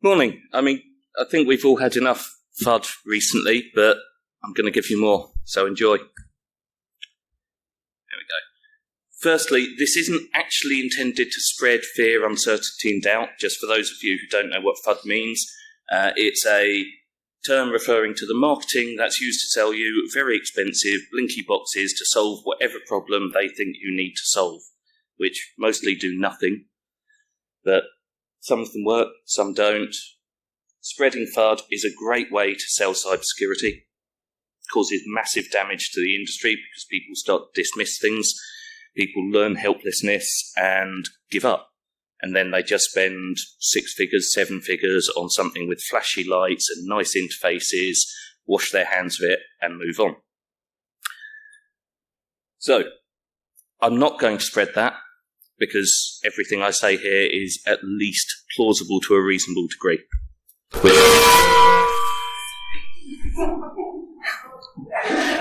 Morning. I think we've all had enough FUD recently, but I'm going to give you more, so enjoy. There we go. Firstly, this isn't actually intended to spread fear, uncertainty and doubt, just for those of you who don't know what FUD means. It's a term referring to the marketing that's used to sell you very expensive blinky boxes to solve whatever problem they think you need to solve, which mostly do nothing, but some of them work, some don't. Spreading FUD is a great way to sell cybersecurity. It causes massive damage to the industry because people start to dismiss things, people learn helplessness and give up. And then they just spend 6 figures, 7 figures on something with flashy lights and nice interfaces, wash their hands of it and move on. So, I'm not going to spread that because everything I say here is at least plausible to a reasonable degree.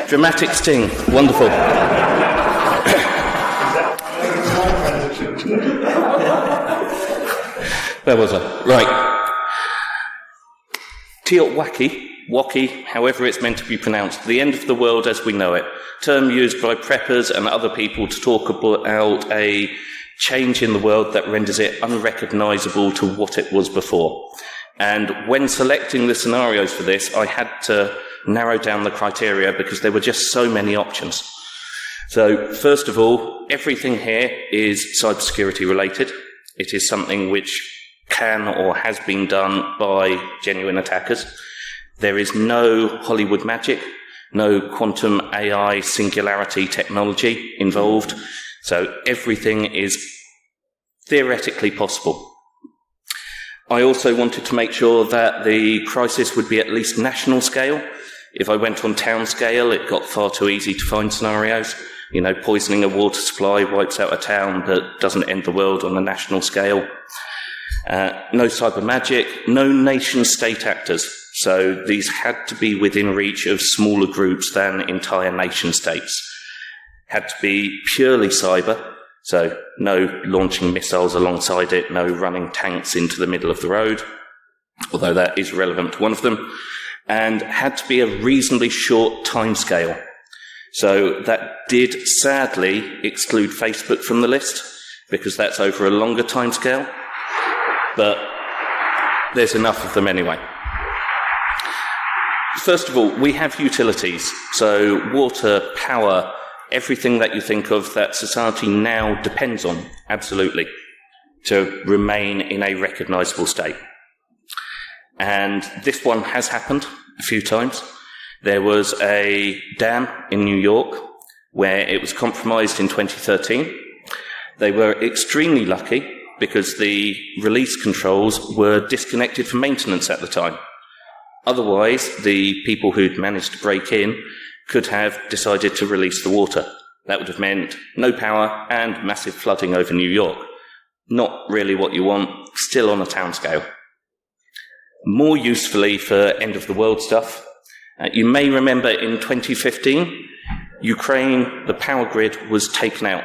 Dramatic sting, wonderful. Where was I? Right. Teotwaki, however it's meant to be pronounced, the end of the world as we know it. Term used by preppers and other people to talk about a change in the world that renders it unrecognisable to what it was before. And when selecting the scenarios for this, I had to narrow down the criteria because there were just so many options. So, first of all, everything here is cybersecurity related. It is something which can or has been done by genuine attackers. There is no Hollywood magic, no quantum AI singularity technology involved. So everything is theoretically possible. I also wanted to make sure that the crisis would be at least national scale. If I went on town scale, it got far too easy to find scenarios. You know, poisoning a water supply wipes out a town but doesn't end the world on a national scale. No cyber magic, no nation-state actors. So these had to be within reach of smaller groups than entire nation-states. Had to be purely cyber, so no launching missiles alongside it, no running tanks into the middle of the road, although that is relevant to one of them, and had to be a reasonably short timescale. So that did sadly exclude Facebook from the list, because that's over a longer timescale, but there's enough of them anyway. First of all, we have utilities, so water, power, everything that you think of that society now depends on, absolutely, to remain in a recognisable state. And this one has happened a few times. There was a dam in New York where it was compromised in 2013. They were extremely lucky because the release controls were disconnected for maintenance at the time. Otherwise, the people who'd managed to break in could have decided to release the water. That would have meant no power and massive flooding over New York. Not really what you want, still on a town scale. More usefully for end-of-the-world stuff, you may remember in 2015, Ukraine, the power grid was taken out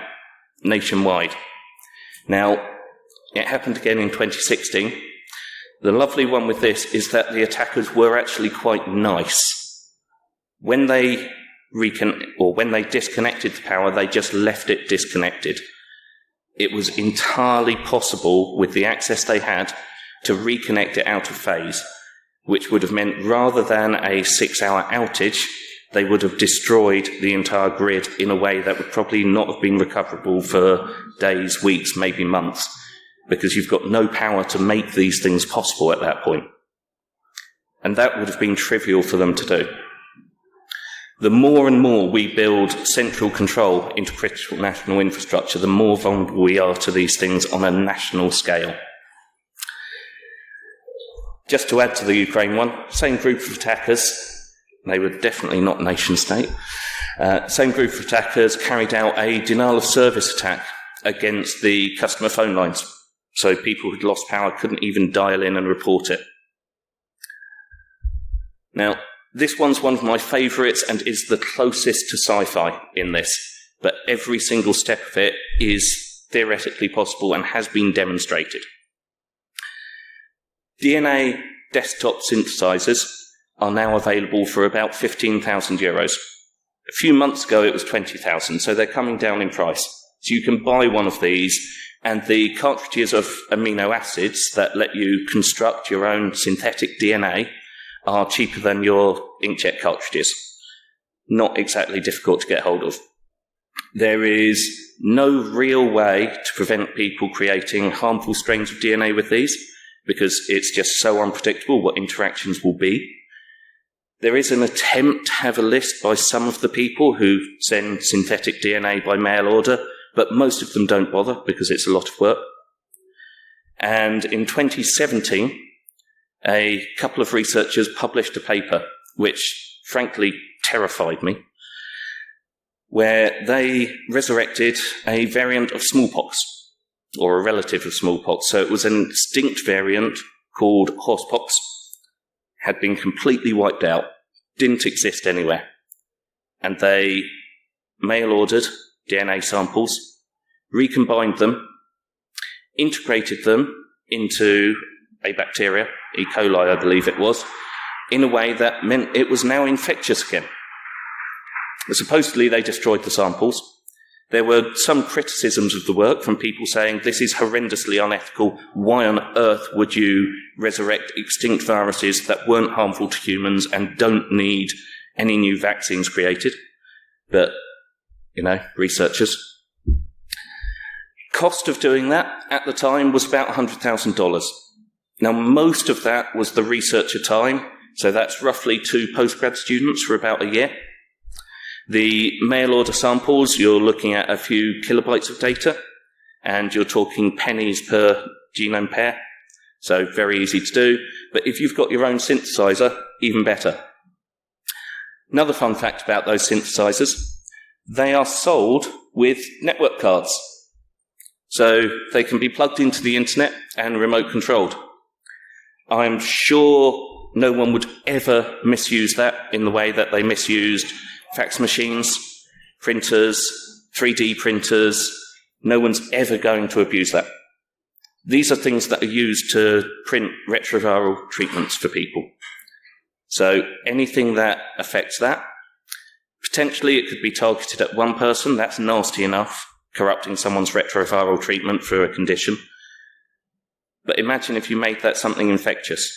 nationwide. Now, it happened again in 2016. The lovely one with this is that the attackers were actually quite nice. When they disconnected the power, they just left it disconnected. It was entirely possible, with the access they had, to reconnect it out of phase, which would have meant rather than a 6-hour outage, they would have destroyed the entire grid in a way that would probably not have been recoverable for days, weeks, maybe months, because you've got no power to make these things possible at that point. And that would have been trivial for them to do. The more and more we build central control into critical national infrastructure, the more vulnerable we are to these things on a national scale. Just to add to the Ukraine one, same group of attackers, they were definitely not nation-state, same group of attackers carried out a denial-of-service attack against the customer phone lines. So people who'd lost power couldn't even dial in and report it. Now, this one's one of my favourites and is the closest to sci-fi in this, but every single step of it is theoretically possible and has been demonstrated. DNA desktop synthesizers are now available for about €15,000. A few months ago it was 20,000, so they're coming down in price. So you can buy one of these, and the cartridges of amino acids that let you construct your own synthetic DNA are cheaper than your inkjet cartridges. Not exactly difficult to get hold of. There is no real way to prevent people creating harmful strains of DNA with these, because it's just so unpredictable what interactions will be. There is an attempt to have a list by some of the people who send synthetic DNA by mail order, but most of them don't bother because it's a lot of work. And in 2017, a couple of researchers published a paper which frankly terrified me, where they resurrected a variant of smallpox, or a relative of smallpox. So it was an extinct variant called horsepox, had been completely wiped out, didn't exist anywhere. And they mail-ordered DNA samples, recombined them, integrated them into a bacteria, E. coli I believe it was, in a way that meant it was now infectious again. Supposedly they destroyed the samples. There were some criticisms of the work from people saying this is horrendously unethical. Why on earth would you resurrect extinct viruses that weren't harmful to humans and don't need any new vaccines created? But, researchers. Cost of doing that at the time was about $100,000. Now, most of that was the researcher time, so that's roughly 2 postgrad students for about a year. The mail order samples, you're looking at a few kilobytes of data, and you're talking pennies per genome pair, so very easy to do. But if you've got your own synthesizer, even better. Another fun fact about those synthesizers, they are sold with network cards. So they can be plugged into the internet and remote controlled. I'm sure no one would ever misuse that in the way that they misused fax machines, printers, 3D printers. No one's ever going to abuse that. These are things that are used to print retroviral treatments for people. So anything that affects that, potentially it could be targeted at one person. That's nasty enough, corrupting someone's retroviral treatment for a condition. But imagine if you made that something infectious.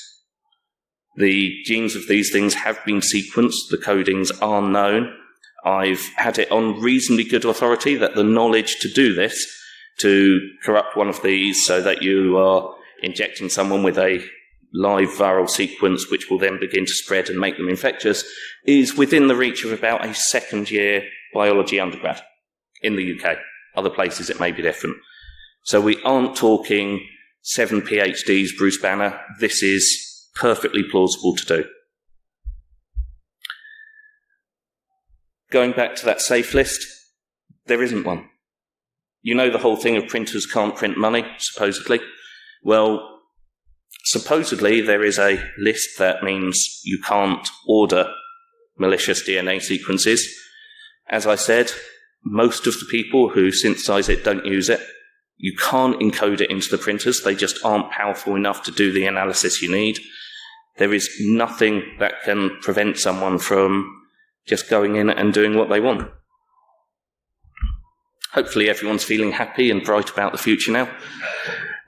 The genes of these things have been sequenced, the codings are known. I've had it on reasonably good authority that the knowledge to do this, to corrupt one of these so that you are injecting someone with a live viral sequence which will then begin to spread and make them infectious, is within the reach of about a second-year biology undergrad in the UK. Other places it may be different. So we aren't talking 7 PhDs, Bruce Banner. This is perfectly plausible to do. Going back to that safe list, there isn't one. You know the whole thing of printers can't print money, supposedly. Well, supposedly there is a list that means you can't order malicious DNA sequences. As I said, most of the people who synthesize it don't use it. You can't encode it into the printers. They just aren't powerful enough to do the analysis you need. There is nothing that can prevent someone from just going in and doing what they want. Hopefully everyone's feeling happy and bright about the future now.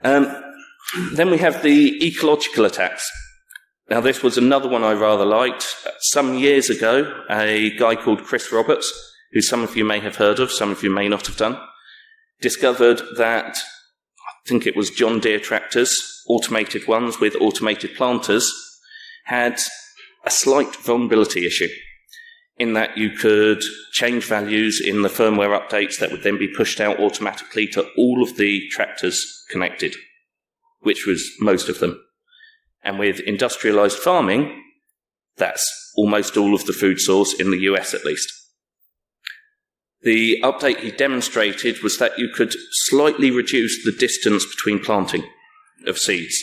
Then we have the ecological attacks. Now this was another one I rather liked. Some years ago, a guy called Chris Roberts, who some of you may have heard of, some of you may not have done, discovered that, I think it was John Deere tractors, automated ones with automated planters, had a slight vulnerability issue in that you could change values in the firmware updates that would then be pushed out automatically to all of the tractors connected, which was most of them. And with industrialized farming, that's almost all of the food source in the US at least. The update he demonstrated was that you could slightly reduce the distance between planting of seeds,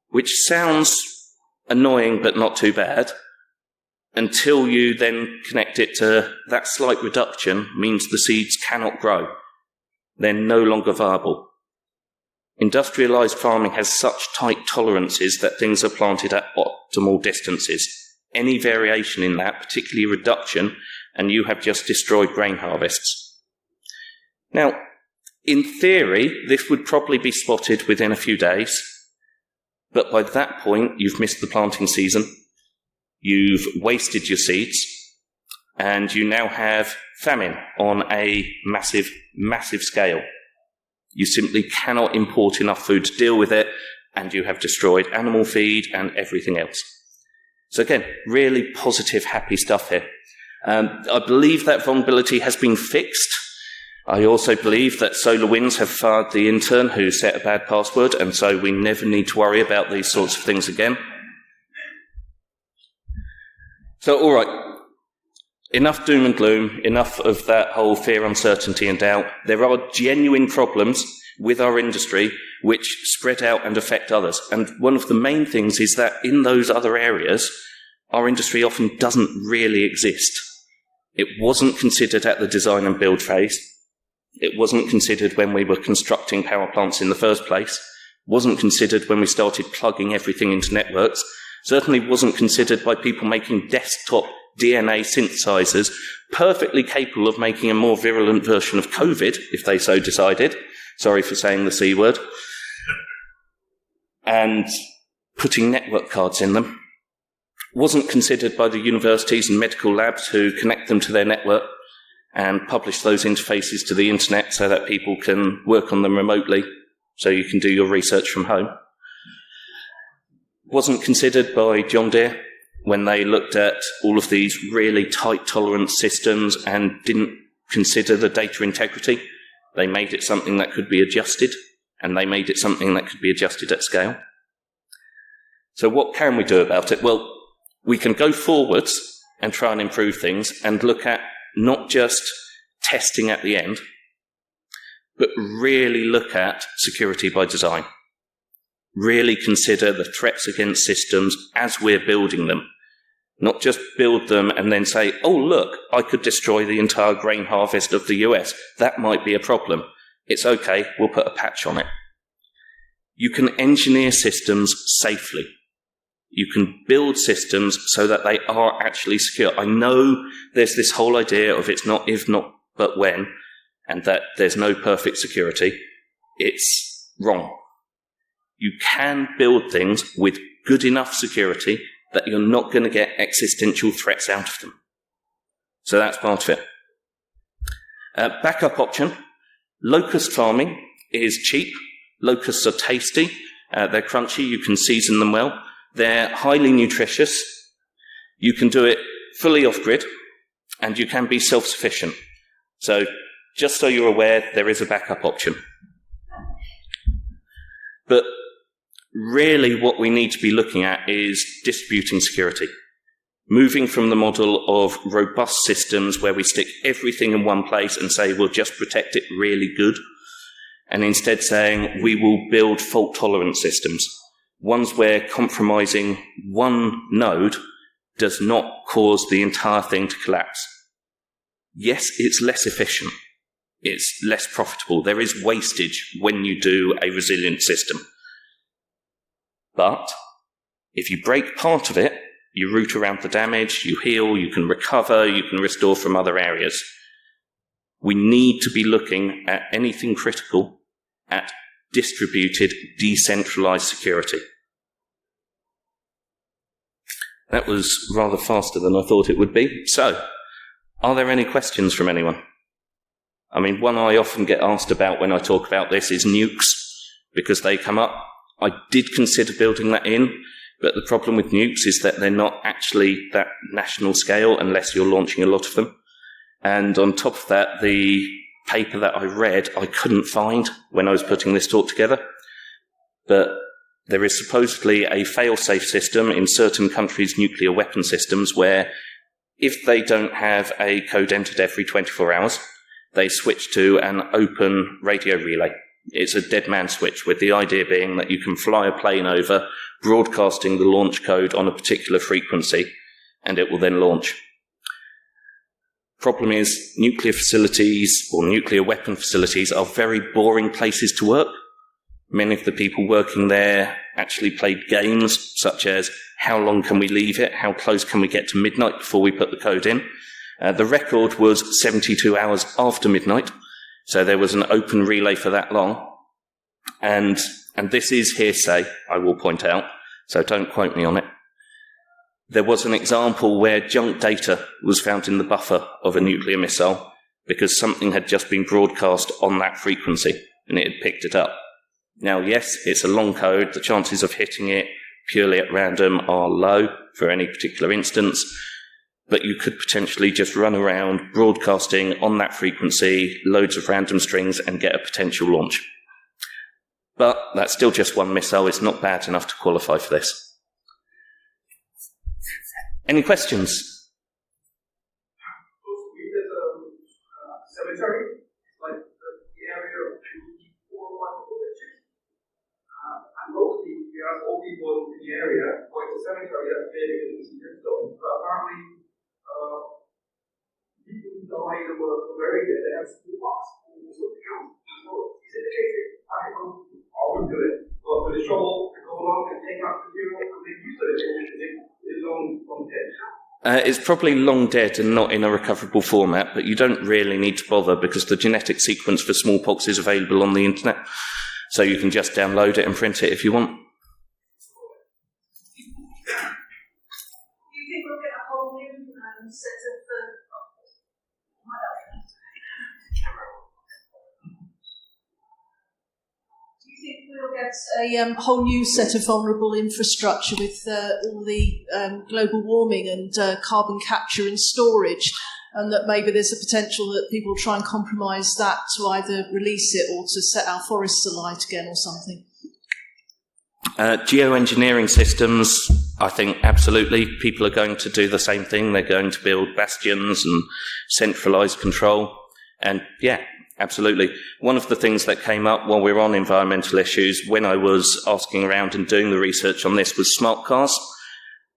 which sounds annoying but not too bad, until you then connect it to that slight reduction means the seeds cannot grow. They're no longer viable. Industrialised farming has such tight tolerances that things are planted at optimal distances. Any variation in that, particularly reduction, and you have just destroyed grain harvests. Now, in theory, this would probably be spotted within a few days, but by that point, you've missed the planting season, you've wasted your seeds, and you now have famine on a massive, massive scale. You simply cannot import enough food to deal with it, and you have destroyed animal feed and everything else. So again, really positive, happy stuff here. I believe that vulnerability has been fixed. I also believe that SolarWinds have fired the intern who set a bad password, and so we never need to worry about these sorts of things again. So, all right, enough doom and gloom, enough of that whole fear, uncertainty and doubt. There are genuine problems with our industry which spread out and affect others. And one of the main things is that in those other areas, our industry often doesn't really exist. It wasn't considered at the design and build phase. It wasn't considered when we were constructing power plants in the first place. Wasn't considered when we started plugging everything into networks. Certainly wasn't considered by people making desktop DNA synthesizers perfectly capable of making a more virulent version of COVID, if they so decided. Sorry for saying the C word. And putting network cards in them. Wasn't considered by the universities and medical labs who connect them to their network and publish those interfaces to the internet so that people can work on them remotely, so you can do your research from home. Wasn't considered by John Deere when they looked at all of these really tight tolerance systems and didn't consider the data integrity. They made it something that could be adjusted, and they made it something that could be adjusted at scale. So what can we do about it? Well, we can go forwards and try and improve things and look at not just testing at the end, but really look at security by design. Really consider the threats against systems as we're building them. Not just build them and then say, oh, look, I could destroy the entire grain harvest of the US. That might be a problem. It's okay, we'll put a patch on it. You can engineer systems safely. You can build systems so that they are actually secure. I know there's this whole idea of it's not if, not but when, and that there's no perfect security. It's wrong. You can build things with good enough security that you're not going to get existential threats out of them. So that's part of it. Backup option. Locust farming is cheap. Locusts are tasty. They're crunchy. You can season them well. They're highly nutritious. You can do it fully off-grid, and you can be self-sufficient. So just so you're aware, there is a backup option. But really what we need to be looking at is distributing security. Moving from the model of robust systems where we stick everything in one place and say we'll just protect it really good, and instead saying we will build fault-tolerant systems. Ones where compromising one node does not cause the entire thing to collapse. Yes, it's less efficient. It's less profitable. There is wastage when you do a resilient system. But if you break part of it, you root around the damage, you heal, you can recover, you can restore from other areas. We need to be looking at anything critical at distributed, decentralized security. That was rather faster than I thought it would be. So, are there any questions from anyone? I mean, one I often get asked about when I talk about this is nukes, because they come up. I did consider building that in, but the problem with nukes is that they're not actually that national scale unless you're launching a lot of them. And on top of that, the paper that I read, I couldn't find when I was putting this talk together. But there is supposedly a fail-safe system in certain countries' nuclear weapon systems where if they don't have a code entered every 24 hours, they switch to an open radio relay. It's a dead man switch, with the idea being that you can fly a plane over, broadcasting the launch code on a particular frequency, and it will then launch. Problem is, nuclear facilities or nuclear weapon facilities are very boring places to work. Many of the people working there actually played games such as how long can we leave it, how close can we get to midnight before we put the code in. The record was 72 hours after midnight, so there was an open relay for that long. And this is hearsay, I will point out, so don't quote me on it. There was an example where junk data was found in the buffer of a nuclear missile because something had just been broadcast on that frequency and it had picked it up. Now, yes, it's a long code. The chances of hitting it purely at random are low for any particular instance, but you could potentially just run around broadcasting on that frequency, loads of random strings, and get a potential launch. But that's still just one missile. It's not bad enough to qualify for this. Any questions? Cemetery, like the area of 401 villages. And mostly, we have old people in the area, or it's a cemetery that's big and it's tombstones. But apparently, people who died and were buried there, they have smallpox or something else. So, is it the case that I can always do it, but for the trouble to go along and take out the material and make use of it, is long dead? It's probably long dead and not in a recoverable format, but you don't really need to bother because the genetic sequence for smallpox is available on the internet. So you can just download it and print it if you want. Do you think we'll get a whole new set of... Do you think we'll get a whole new set of vulnerable infrastructure with all the global warming and carbon capture and storage, and that maybe there's a potential that people try and compromise that to either release it or to set our forests alight again or something? Geoengineering systems, I think absolutely people are going to do the same thing. They're going to build bastions and centralised control. And yeah, absolutely. One of the things that came up while we were on environmental issues when I was asking around and doing the research on this was smart cars.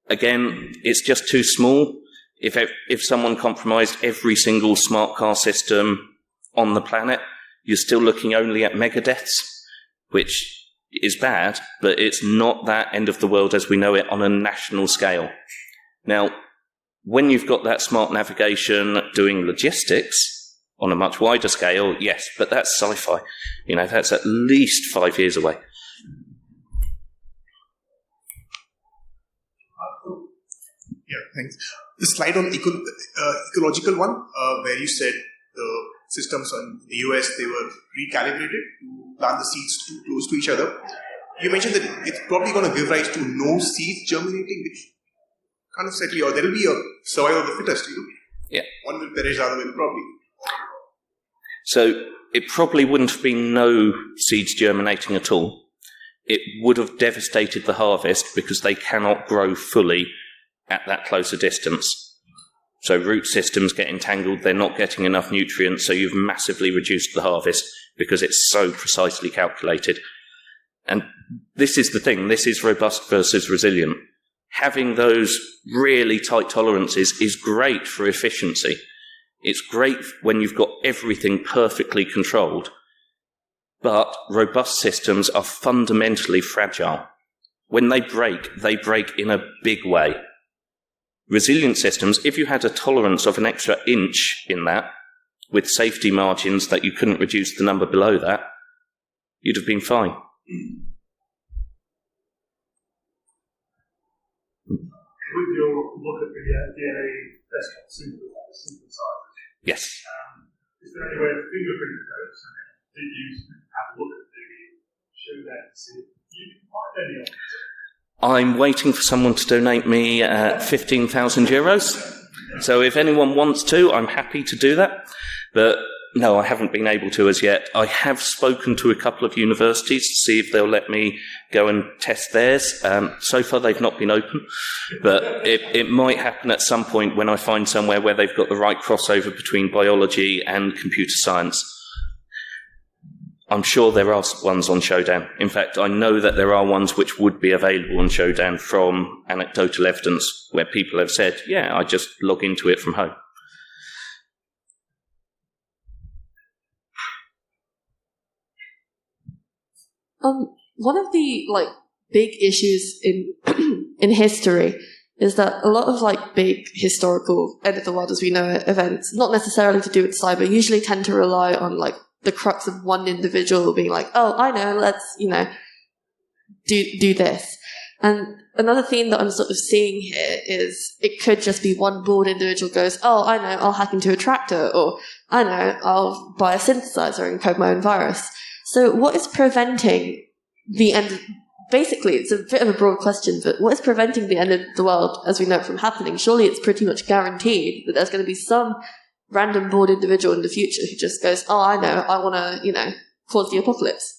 Again, it's just too small. If someone compromised every single smart car system on the planet, you're still looking only at mega deaths, which is bad, but it's not that end of the world as we know it on a national scale. Now, when you've got that smart navigation doing logistics on a much wider scale, yes, but that's sci-fi. You know, that's at least 5 years away. Yeah, thanks. The slide on ecological one, where you said the systems in the US, they were recalibrated to plant the seeds too close to each other. You mentioned that it's probably going to give rise to no seeds germinating, which kind of sadly, or there will be a survival of the fittest, you know? Yeah. One will perish, the other will probably. So it probably wouldn't have been no seeds germinating at all. It would have devastated the harvest because they cannot grow fully at that closer distance. So root systems get entangled, they're not getting enough nutrients, so you've massively reduced the harvest because it's so precisely calculated. And this is the thing, this is robust versus resilient. Having those really tight tolerances is great for efficiency. It's great when you've got everything perfectly controlled, but robust systems are fundamentally fragile. When they break in a big way. Resilient systems, if you had a tolerance of an extra inch in that, with safety margins that you couldn't reduce the number below that, you'd have been fine. With your look at the DNA desktop synthesizers, Yes. is there any way of fingerprinting those? Did you have a look at the show that and see if you can find any of them? I'm waiting for someone to donate me 15,000 euros. So if anyone wants to, I'm happy to do that. But no, I haven't been able to as yet. I have spoken to a couple of universities to see if they'll let me go and test theirs. So far, they've not been open. But it might happen at some point when I find somewhere where they've got the right crossover between biology and computer science. I'm sure there are ones on Showdown. In fact, I know that there are ones which would be available on Showdown from anecdotal evidence where people have said, yeah, I just log into it from home. One of the big issues in in history is that a lot of big historical end of the world as we know it events, not necessarily to do with cyber, usually tend to rely on the crux of one individual being oh, I know, let's do this. And another theme that I'm sort of seeing here is it could just be one bored individual goes, oh, I know, I'll hack into a tractor, or I know, I'll buy a synthesizer and code my own virus. So what is preventing the end? Basically, it's a bit of a broad question, but what is preventing the end of the world as we know it from happening? Surely it's pretty much guaranteed that there's going to be some random bored individual in the future who just goes, oh, I know, I want to, cause the apocalypse.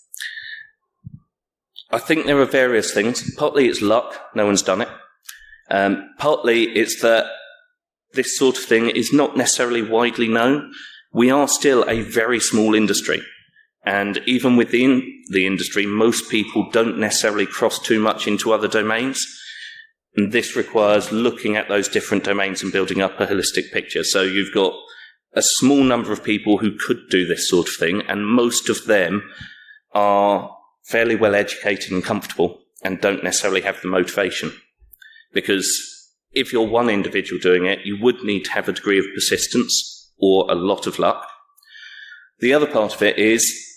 I think there are various things. Partly it's luck, no one's done it. Partly it's that this sort of thing is not necessarily widely known. We are still a very small industry. And even within the industry, most people don't necessarily cross too much into other domains. And this requires looking at those different domains and building up a holistic picture. So you've got a small number of people who could do this sort of thing, and most of them are fairly well educated and comfortable and don't necessarily have the motivation. Because if you're one individual doing it, you would need to have a degree of persistence or a lot of luck. The other part of it is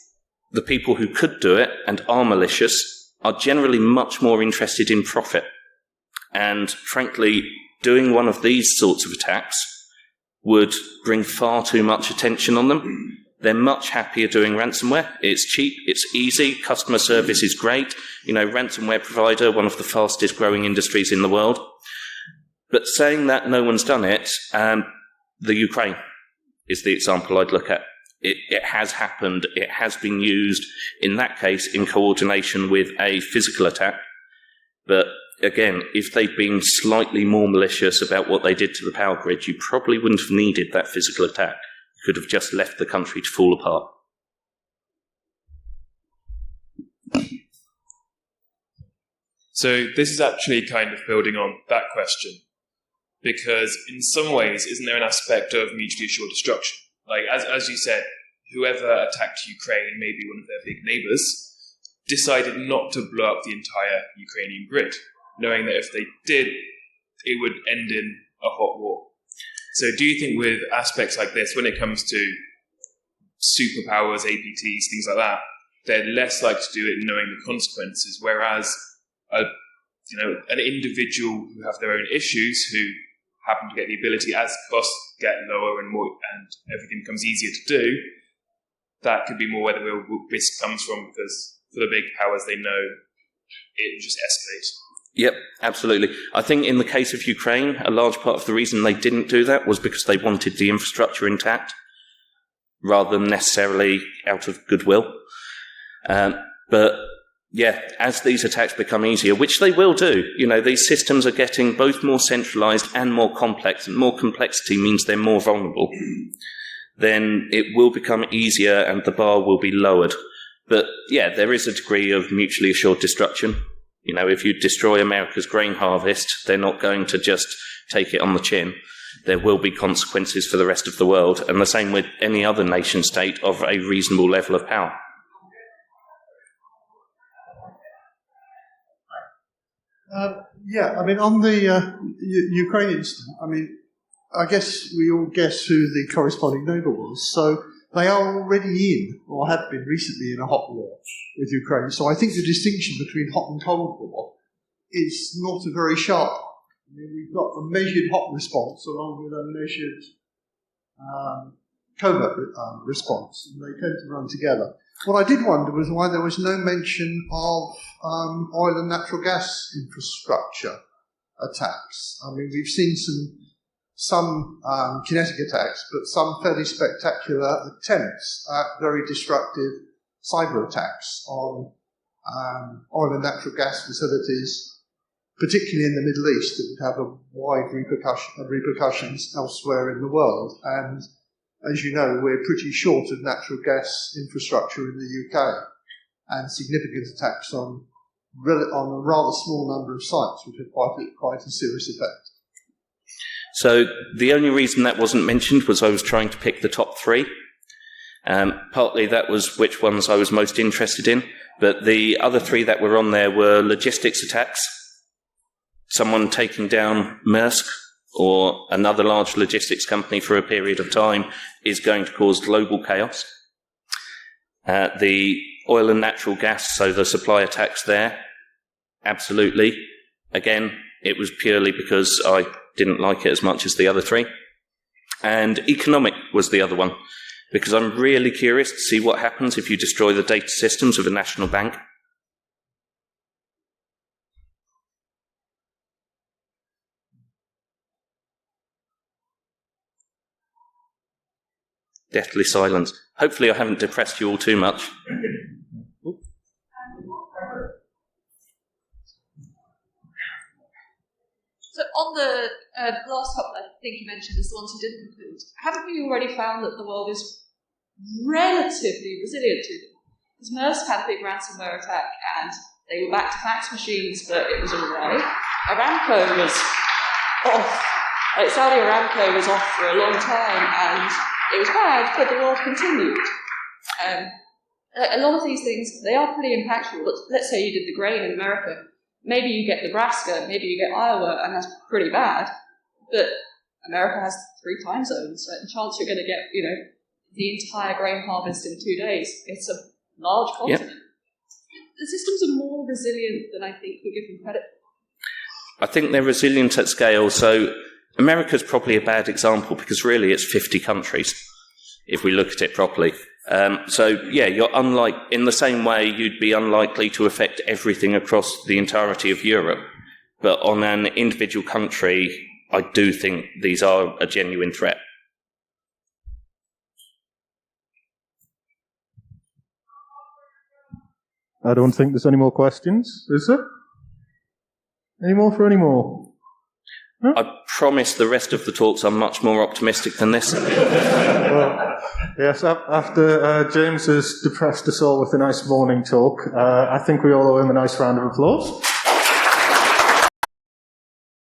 the people who could do it and are malicious are generally much more interested in profit. And frankly, doing one of these sorts of attacks would bring far too much attention on them. They're much happier doing ransomware. It's cheap, it's easy, customer service is great. Ransomware provider, one of the fastest growing industries in the world. But saying that no one's done it, the Ukraine is the example I'd look at. It has happened, it has been used, in that case, in coordination with a physical attack. But again, if they'd been slightly more malicious about what they did to the power grid, you probably wouldn't have needed that physical attack. You could have just left the country to fall apart. So this is actually kind of building on that question, because in some ways, isn't there an aspect of mutually assured destruction? As you said, whoever attacked Ukraine, maybe one of their big neighbours, decided not to blow up the entire Ukrainian grid, knowing that if they did, it would end in a hot war. So do you think with aspects like this, when it comes to superpowers, APTs, things like that, they're less likely to do it knowing the consequences, whereas an individual who have their own issues, who happen to get the ability as costs get lower and more, and everything becomes easier to do, that could be more where the real risk comes from, because for the big powers, they know it will just escalate. Yep, absolutely. I think in the case of Ukraine, a large part of the reason they didn't do that was because they wanted the infrastructure intact, rather than necessarily out of goodwill. But yeah, as these attacks become easier, which they will do, these systems are getting both more centralized and more complex, and more complexity means they're more vulnerable, then it will become easier and the bar will be lowered. But yeah, there is a degree of mutually assured destruction. If you destroy America's grain harvest, they're not going to just take it on the chin. There will be consequences for the rest of the world, and the same with any other nation state of a reasonable level of power. On the Ukraine incident, I guess we all guess who the corresponding neighbour was. So they are already in, or have been recently, in a hot war with Ukraine. So I think the distinction between hot and cold war is not a very sharp one. We've got a measured hot response along with a measured covert response, and they tend to run together. What I did wonder was why there was no mention of oil and natural gas infrastructure attacks. We've seen some kinetic attacks, but some fairly spectacular attempts at very destructive cyber attacks on oil and natural gas facilities, particularly in the Middle East, that would have a wide repercussions elsewhere in the world. And as you know, we're pretty short of natural gas infrastructure in the UK, and significant attacks on a rather small number of sites would have quite a serious effect. So the only reason that wasn't mentioned was I was trying to pick the top three. Partly that was which ones I was most interested in, but the other three that were on there were logistics attacks, someone taking down Maersk or another large logistics company for a period of time is going to cause global chaos. The oil and natural gas, so the supply attacks there, absolutely. Again, it was purely because I didn't like it as much as the other three. And economic was the other one, because I'm really curious to see what happens if you destroy the data systems of a national bank. Deathly silence. Hopefully I haven't depressed you all too much. So on the last couple, I think you mentioned is the ones who didn't conclude. Haven't we already found that the world is relatively resilient to them? Because Maersk had a big ransomware attack and they were back to fax machines, but it was all right. Aramco was off. Saudi Aramco was off for a long time and it was bad, but the world continued. A lot of these things, they are pretty impactful. Let's say you did the grain in America. Maybe you get Nebraska, maybe you get Iowa, and that's pretty bad. But America has 3 time zones, so the chance you're going to get, the entire grain harvest in 2 days, it's a large continent. Yep. The systems are more resilient than I think we give them credit for. I think they're resilient at scale. So America's probably a bad example because really it's 50 countries, if we look at it properly. You're unlike, in the same way you'd be unlikely to affect everything across the entirety of Europe. But on an individual country, I do think these are a genuine threat. I don't think there's any more questions, is there? Any more for any more? No? I promise the rest of the talks are much more optimistic than this. Well, yes, after James has depressed us all with a nice morning talk, I think we all owe him a nice round of applause.